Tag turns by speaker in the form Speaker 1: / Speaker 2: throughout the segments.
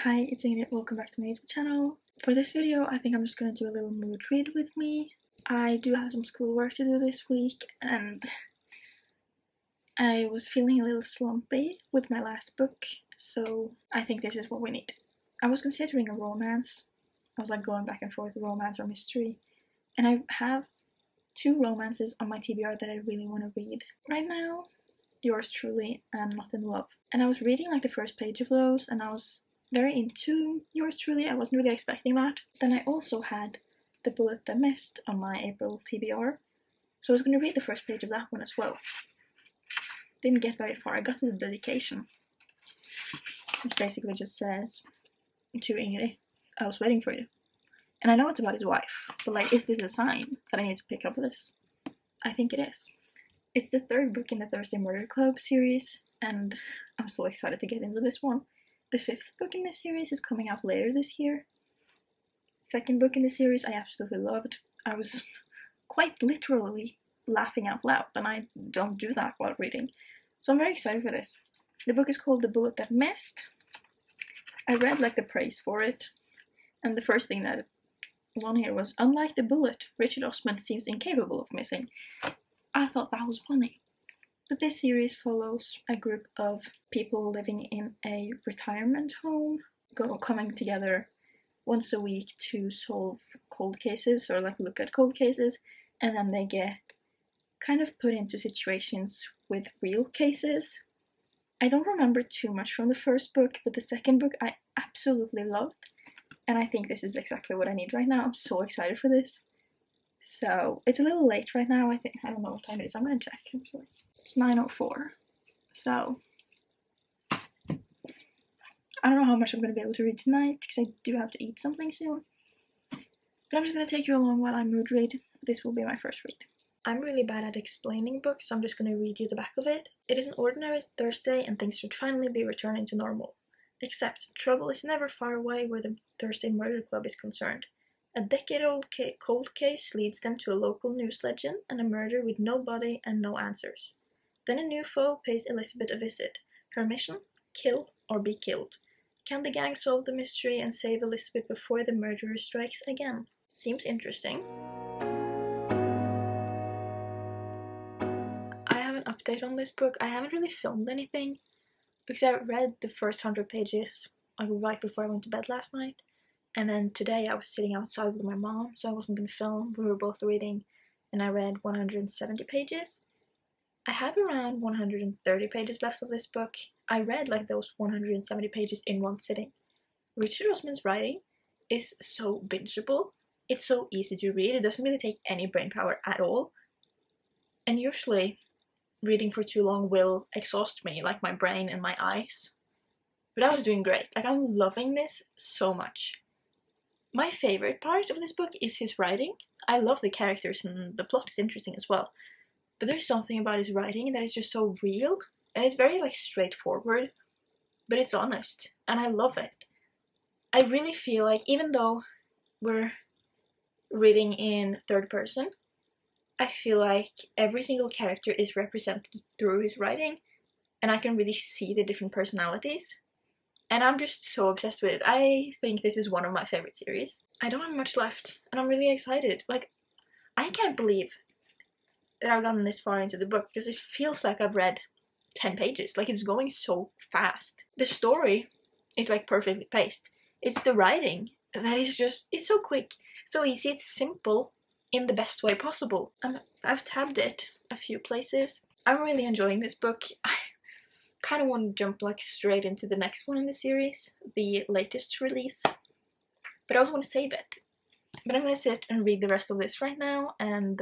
Speaker 1: Hi, it's Ingrid. Welcome back to my YouTube channel. For this video, I think I'm just gonna do a little mood read with me. I do have some schoolwork to do this week, and I was feeling a little slumpy with my last book, so I think this is what we need. I was considering a romance. I was like going back and forth, romance or mystery, and I have two romances on my TBR that I really want to read right now. Yours truly and Not in Love. And I was reading like the first page of those, and I was very into Yours truly. I wasn't really expecting that. Then I also had The Bullet That Missed on my April TBR, so I was going to read the first page of that one as well. Didn't get very far. I got to the dedication, which basically just says, "To Ingrid, I was waiting for you." And I know it's about his wife, but like, is this a sign that I need to pick up this? I think it is. It's the third book in the Thursday Murder Club series, and I'm so excited to get into this one. The fifth book in this series is coming out later this year. Second book in the series I absolutely loved. I was quite literally laughing out loud, and I don't do that while reading. So I'm very excited for this. The book is called The Bullet That Missed. I read like the praise for it, and the first thing that on here was, "Unlike the bullet, Richard Osman seems incapable of missing." I thought that was funny. But this series follows a group of people living in a retirement home, coming together once a week to solve cold cases or like look at cold cases, and then they get kind of put into situations with real cases. I don't remember too much from the first book, but the second book I absolutely loved, and I think this is exactly what I need right now. I'm so excited for this. So it's a little late right now. I don't know what time it is. I'm gonna check. It's 9:04. So I don't know how much I'm gonna be able to read tonight because I do have to eat something soon. But I'm just gonna take you along while I mood read. This will be my first read. I'm really bad at explaining books, so I'm just gonna read you the back of it. It is an ordinary Thursday and things should finally be returning to normal. Except trouble is never far away where the Thursday Murder Club is concerned. A decade-old cold case leads them to a local news legend and a murder with no body and no answers. Then a new foe pays Elizabeth a visit. Her mission? Kill or be killed. Can the gang solve the mystery and save Elizabeth before the murderer strikes again? Seems interesting. I have an update on this book. I haven't really filmed anything because I read the first 100 pages like right before I went to bed last night. And then today I was sitting outside with my mom, so I wasn't going to film. We were both reading, and I read 170 pages. I have around 130 pages left of this book. I read like those 170 pages in one sitting. Richard Osman's writing is so bingeable. It's so easy to read. It doesn't really take any brain power at all. And usually, reading for too long will exhaust me, like my brain and my eyes. But I was doing great. Like, I'm loving this so much. My favorite part of this book is his writing. I love the characters and the plot is interesting as well. But there's something about his writing that is just so real, and it's very like straightforward, but it's honest, and I love it. I really feel like even though we're reading in third person, I feel like every single character is represented through his writing, and I can really see the different personalities. And I'm just so obsessed with it. I think this is one of my favorite series. I don't have much left, and I'm really excited. Like, I can't believe that I've gotten this far into the book, because it feels like I've read 10 pages. Like, it's going so fast. The story is like perfectly paced. It's the writing that is just, it's so quick, so easy, it's simple in the best way possible. I've tabbed it a few places. I'm really enjoying this book. I kind of want to jump like straight into the next one in the series, the latest release, but I also want to save it. But I'm gonna sit and read the rest of this right now, and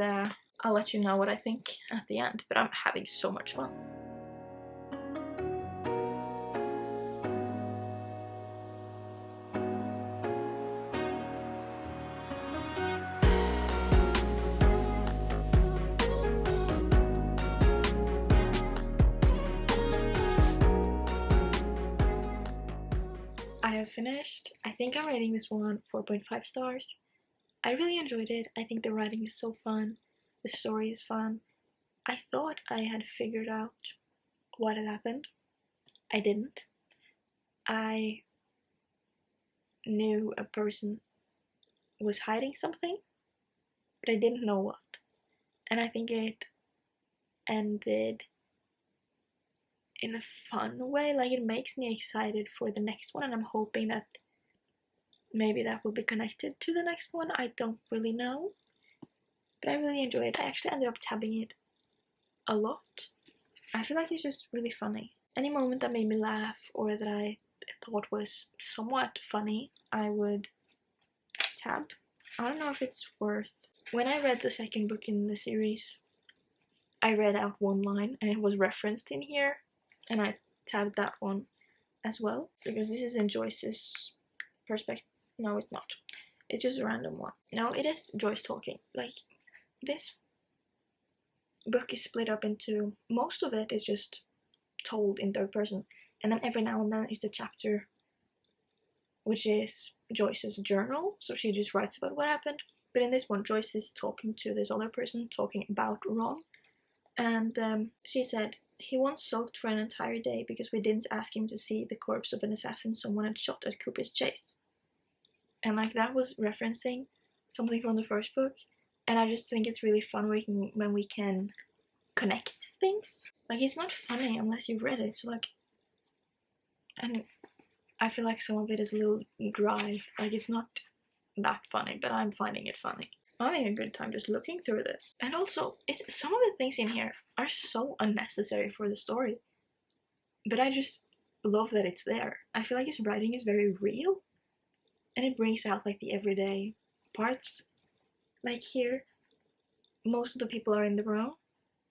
Speaker 1: I'll let you know what I think at the end. But I'm having so much fun. I have finished. I think I'm rating this one 4.5 stars. I really enjoyed it. I think the writing is so fun. The story is fun. I thought I had figured out what had happened. I didn't. I knew a person was hiding something, but I didn't know what. And I think it ended in a fun way. Like, it makes me excited for the next one, and I'm hoping that maybe that will be connected to the next one. I don't really know, but I really enjoy it. I actually ended up tabbing it a lot. I feel like it's just really funny. Any moment that made me laugh or that I thought was somewhat funny, I would tab. I don't know if it's worth. When I read the second book in the series, I read out one line and it was referenced in here, and I tabbed that one as well, because this is in Joyce's perspective. No, it's not. It's just a random one. No, it is Joyce talking. Like, this book is split up into, most of it is just told in third person, and then every now and then is the chapter which is Joyce's journal, so she just writes about what happened. But in this one, Joyce is talking to this other person, talking about Ron, and she said, "He once sulked for an entire day because we didn't ask him to see the corpse of an assassin someone had shot at Cooper's Chase." And like, that was referencing something from the first book, and I just think it's really fun when we can connect things. Like, it's not funny unless you've read it, so like, and I feel like some of it is a little dry. Like, it's not that funny, but I'm finding it funny. I'm having a good time just looking through this. And also, some of the things in here are so unnecessary for the story, but I just love that it's there. I feel like his writing is very real, and it brings out like the everyday parts. Like here, most of the people are in the room,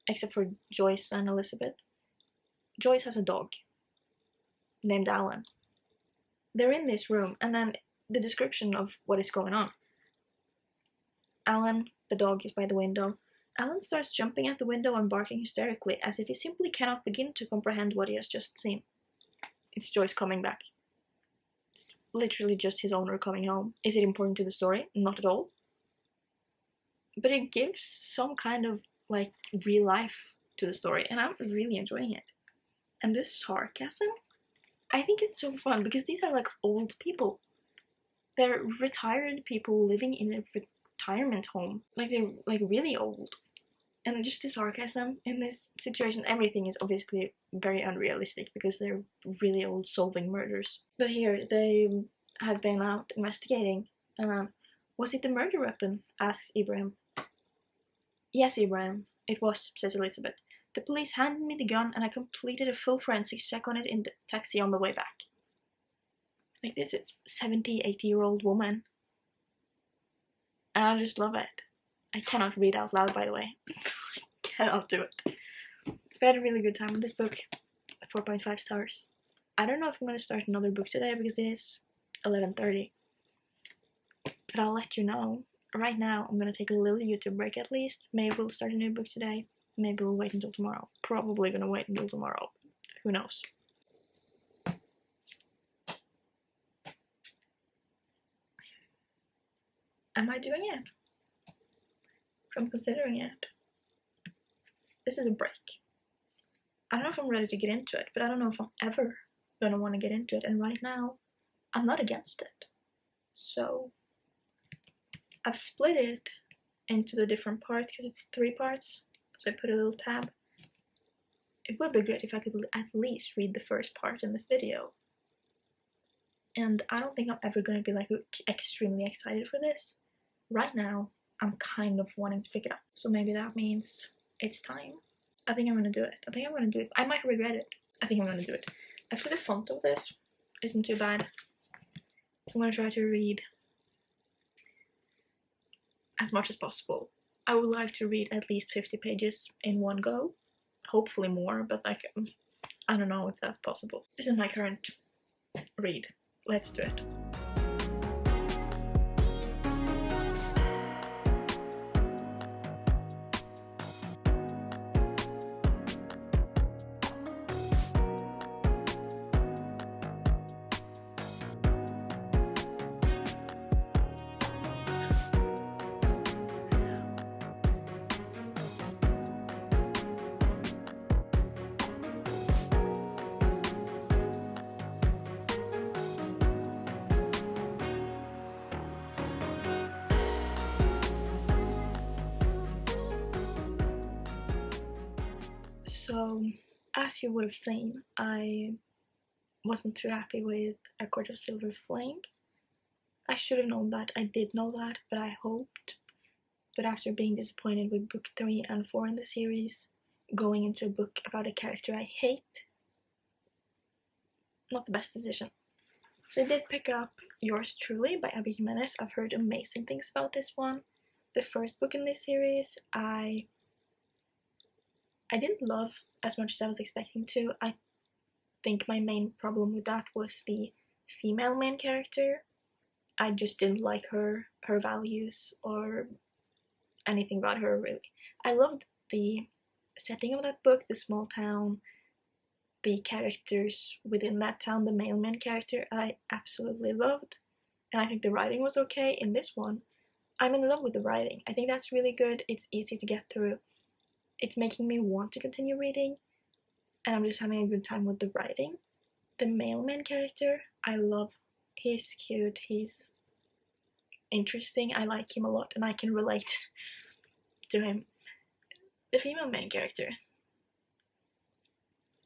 Speaker 1: except for Joyce and Elizabeth. Joyce has a dog named Alan. They're in this room, and then the description of what is going on. Alan, the dog, is by the window. Alan starts jumping at the window and barking hysterically, as if he simply cannot begin to comprehend what he has just seen. It's Joyce coming back. It's literally just his owner coming home. Is it important to the story? Not at all. But it gives some kind of like real life to the story, and I'm really enjoying it. And this sarcasm, I think it's so fun, because these are like old people. They're retired people living in a retirement home. Like, they're like really old. And just the sarcasm in this situation, everything is obviously very unrealistic because they're really old solving murders. But here, they have been out investigating. Was it the murder weapon? Asks Ibrahim. Yes, Ibrahim, it was, says Elizabeth. The police handed me the gun and I completed a full forensics check on it in the taxi on the way back. Like, this is 70, 80-year-old woman. And I just love it. I cannot read out loud, by the way. I cannot do it. I had a really good time with this book. 4.5 stars. I don't know if I'm going to start another book today because it is 11:30. But I'll let you know. Right now, I'm going to take a little YouTube break at least. Maybe we'll start a new book today. Maybe we'll wait until tomorrow. Probably going to wait until tomorrow. Who knows? Am I doing it? I'm considering it. This is a break. I don't know if I'm ready to get into it, but I don't know if I'm ever gonna want to get into it. And right now, I'm not against it. So I've split it into the different parts because it's 3 parts. So I put a little tab. It would be great if I could at least read the first part in this video. And I don't think I'm ever gonna be like extremely excited for this. Right now, I'm kind of wanting to pick it up. So maybe that means it's time. I think I'm gonna do it. I might regret it. I think I'm gonna do it. Actually, the font of this isn't too bad. So I'm gonna try to read as much as possible. I would like to read at least 50 pages in one go. Hopefully more, but like, I don't know if that's possible. This is my current read. Let's do it. as you would have seen, I wasn't too happy with A Court of Silver Flames. I should have known that, I did know that, but I hoped. But after being disappointed with book 3 and 4 in the series, going into a book about a character I hate, not the best decision. So I did pick up Yours Truly by Abby Jimenez. I've heard amazing things about this one. The first book in this series, I didn't love as much as I was expecting to. I think my main problem with that was the female main character. I just didn't like her values, or anything about her, really. I loved the setting of that book, the small town, the characters within that town, the male main character, I absolutely loved. And I think the writing was okay. In this one, I'm in love with the writing. I think that's really good. It's easy to get through. It's making me want to continue reading, and I'm just having a good time with the writing. The male main character, I love. He's cute, he's interesting, I like him a lot, and I can relate to him. The female main character,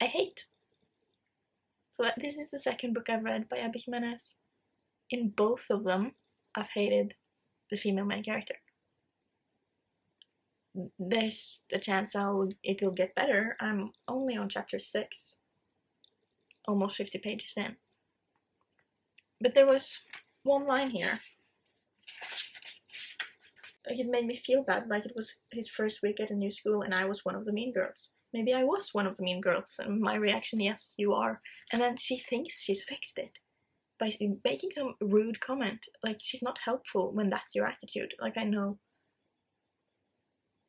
Speaker 1: I hate. So this is the second book I've read by Abby Jimenez. In both of them, I've hated the female main character. There's a chance it'll get better. I'm only on chapter 6, almost 50 pages in. But there was one line here. Like, it made me feel bad, like it was his first week at a new school and I was one of the mean girls. Maybe I was one of the mean girls, and my reaction, yes, you are. And then she thinks she's fixed it by making some rude comment. Like, she's not helpful when that's your attitude. Like, I know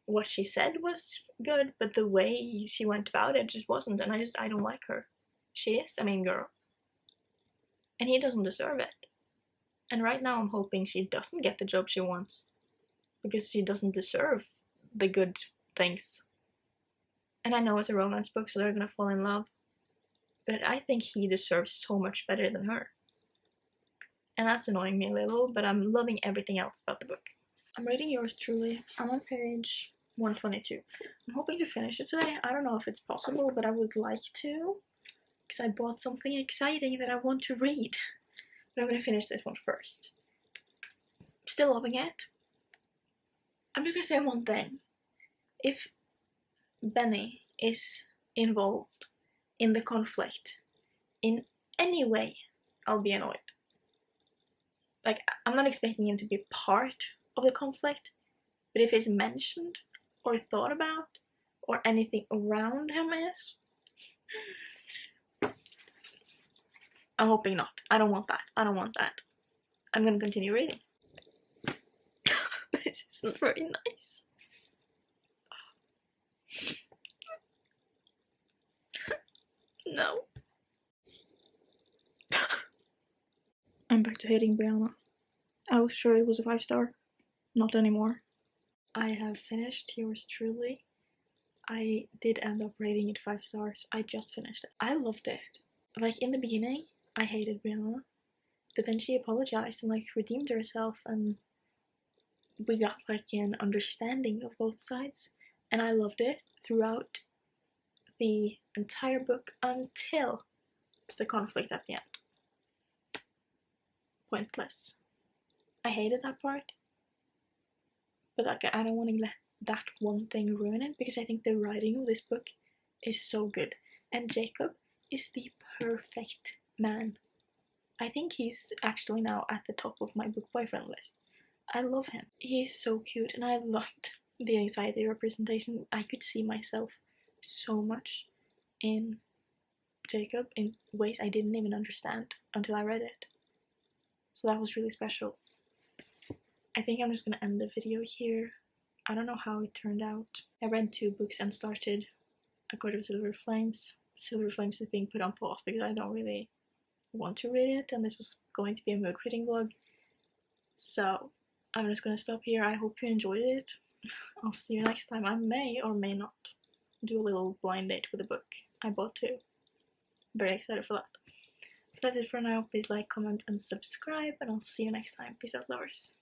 Speaker 1: what she said was good, but the way she went about it just wasn't, and I don't like her. She is a mean girl. And he doesn't deserve it. And right now I'm hoping she doesn't get the job she wants, because she doesn't deserve the good things. And I know it's a romance book, so they're gonna fall in love, but I think he deserves so much better than her. And that's annoying me a little, but I'm loving everything else about the book. I'm reading Yours Truly. I'm on page 122. I'm hoping to finish it today. I don't know if it's possible, but I would like to, because I bought something exciting that I want to read. But I'm gonna finish this one first. Still loving it. I'm just gonna say one thing. If Benny is involved in the conflict in any way, I'll be annoyed. Like, I'm not expecting him to be part of the conflict, but if he's mentioned or thought about or anything around him is, I'm hoping not. I don't want that. I don't want that. I'm gonna continue reading. This isn't very nice. No. I'm back to hating Brianna. I was sure it was a 5-star. Not anymore. I have finished Yours Truly. I did end up rating it 5 stars. I just finished it. I loved it. Like, in the beginning, I hated Brianna, but then she apologized and like redeemed herself, and we got like an understanding of both sides, and I loved it throughout the entire book until the conflict at the end. Pointless. I hated that part, but like, I don't want to let that one thing ruin it, because I think the writing of this book is so good, and Jacob is the perfect man. I think he's actually now at the top of my book boyfriend list. I love him. He's so cute, and I loved the anxiety representation. I could see myself so much in Jacob in ways I didn't even understand until I read it. So that was really special. I think I'm just gonna end the video here. I don't know how it turned out. I read 2 books and started A Court of Silver Flames. Silver Flames is being put on pause because I don't really want to read it, and this was going to be a mood reading vlog. So I'm just gonna stop here. I hope you enjoyed it. I'll see you next time. I may or may not do a little blind date with a book I bought too. Very excited for that. But that's it for now. Please like, comment, and subscribe, and I'll see you next time. Peace out, lovers.